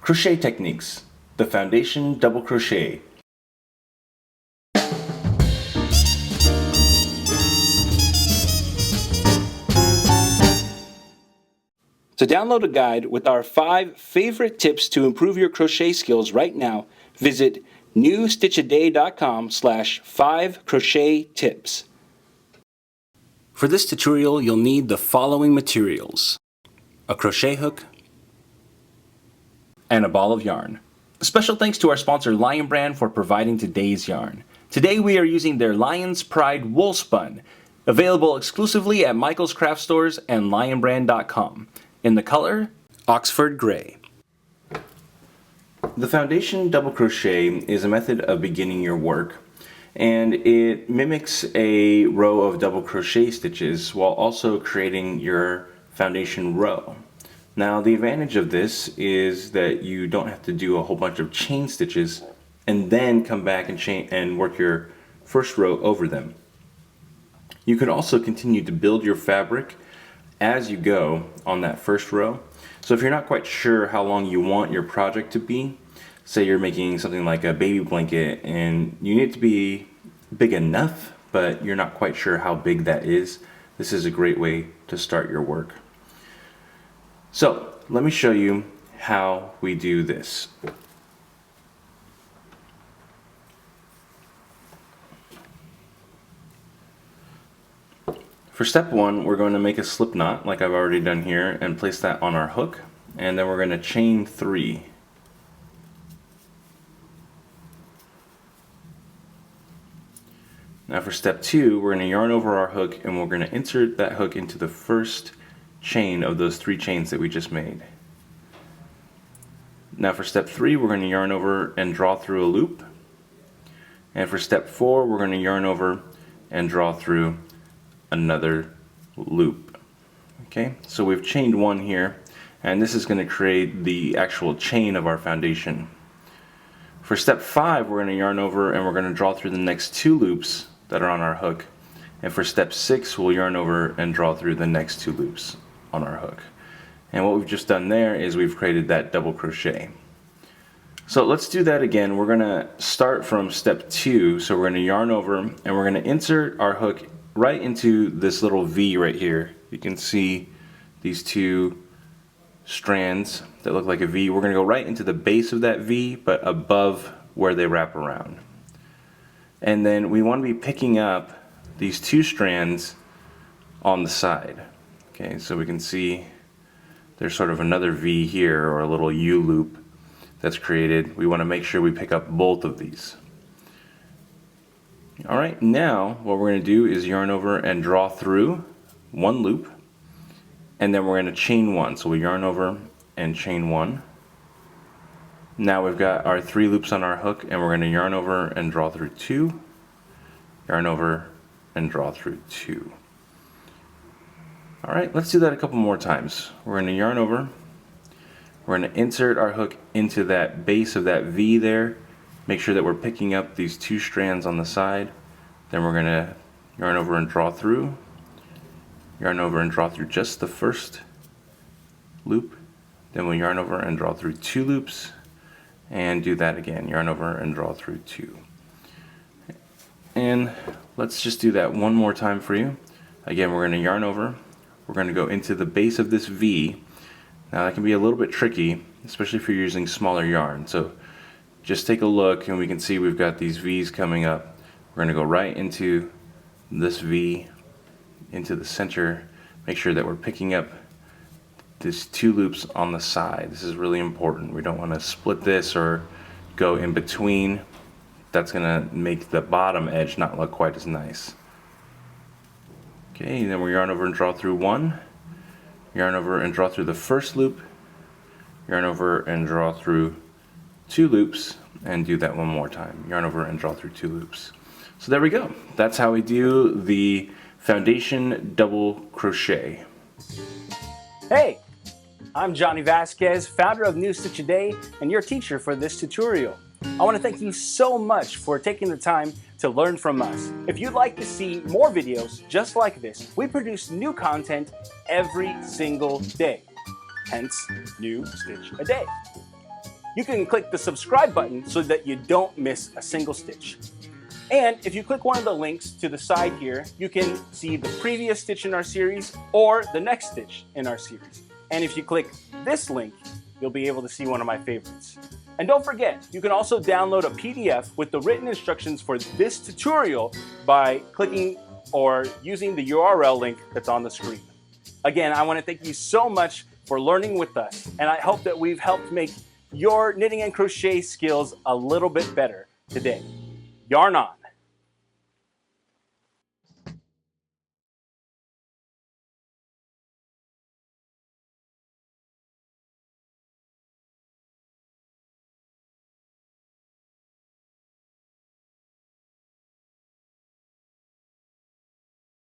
Crochet techniques, the Foundation Double Crochet. To download a guide with our 5 favorite tips to improve your crochet skills right now, visit newstitchaday.com/5crochet-tips. For this tutorial, you'll need the following materials: a crochet hook and a ball of yarn. Special thanks to our sponsor Lion Brand for providing today's yarn. Today we are using their Lion's Pride Woolspun, available exclusively at Michael's Craft Stores and lionbrand.com. In the color, Oxford Gray. The Foundation Double Crochet is a method of beginning your work, and it mimics a row of double crochet stitches while also creating your foundation row. Now the advantage of this is that you don't have to do a whole bunch of chain stitches and then come back and work your first row over them. You can also continue to build your fabric as you go on that first row. So if you're not quite sure how long you want your project to be, say you're making something like a baby blanket and you need it to be big enough, but you're not quite sure how big that is, this is a great way to start your work. So let me show you how we do this. For step 1, we're going to make a slip knot like I've already done here and place that on our hook, and then we're going to chain 3. Now for step 2, we're going to yarn over our hook and we're going to insert that hook into the first chain of those 3 chains that we just made. Now for step 3, we're going to yarn over and draw through a loop, and for step 4, we're going to yarn over and draw through another loop. Okay, so we've chained 1 here, and this is going to create the actual chain of our foundation. For step 5, we're going to yarn over and we're going to draw through the next 2 loops that are on our hook, and for step 6, we'll yarn over and draw through the next 2 loops on our hook. And what we've just done there is we've created that double crochet. So let's do that again. We're going to start from step 2, so we're going to yarn over and we're going to insert our hook right into this little V right here. You can see these 2 strands that look like a V. We're going to go right into the base of that V, but above where they wrap around. And then we want to be picking up these 2 strands on the side. Okay, so we can see there's sort of another V here, or a little U loop that's created. We want to make sure we pick up both of these. Alright, now what we're going to do is yarn over and draw through 1 loop, and then we're going to chain 1. So we yarn over and chain 1. Now we've got our 3 loops on our hook, and we're going to yarn over and draw through 2, yarn over and draw through 2. Alright, let's do that a couple more times. We're going to yarn over, we're going to insert our hook into that base of that V there. Make sure that we're picking up these 2 strands on the side. Then we're going to yarn over and draw through, yarn over and draw through just the first loop. Then we'll yarn over and draw through 2 loops, and do that again. Yarn over and draw through 2. And let's just do that one more time for you. Again, we're going to yarn over, we're going to go into the base of this V. Now that can be a little bit tricky, especially if you're using smaller yarn. So just take a look and we can see we've got these V's coming up. We're going to go right into this V, into the center. Make sure that we're picking up these 2 loops on the side. This is really important. We don't want to split this or go in between. That's going to make the bottom edge not look quite as nice. Okay, then we yarn over and draw through 1, yarn over and draw through the first loop, yarn over and draw through 2 loops, and do that one more time. Yarn over and draw through 2 loops. So there we go. That's how we do the Foundation Double Crochet. Hey, I'm Johnny Vasquez, founder of New Stitch A Day and your teacher for this tutorial. I want to thank you so much for taking the time to learn from us. If you'd like to see more videos just like this, we produce new content every single day. Hence, New Stitch A Day. You can click the subscribe button so that you don't miss a single stitch. And if you click one of the links to the side here, you can see the previous stitch in our series or the next stitch in our series. And if you click this link, you'll be able to see one of my favorites. And don't forget, you can also download a PDF with the written instructions for this tutorial by clicking or using the URL link that's on the screen. Again, I want to thank you so much for learning with us, and I hope that we've helped make your knitting and crochet skills a little bit better today. Yarn on!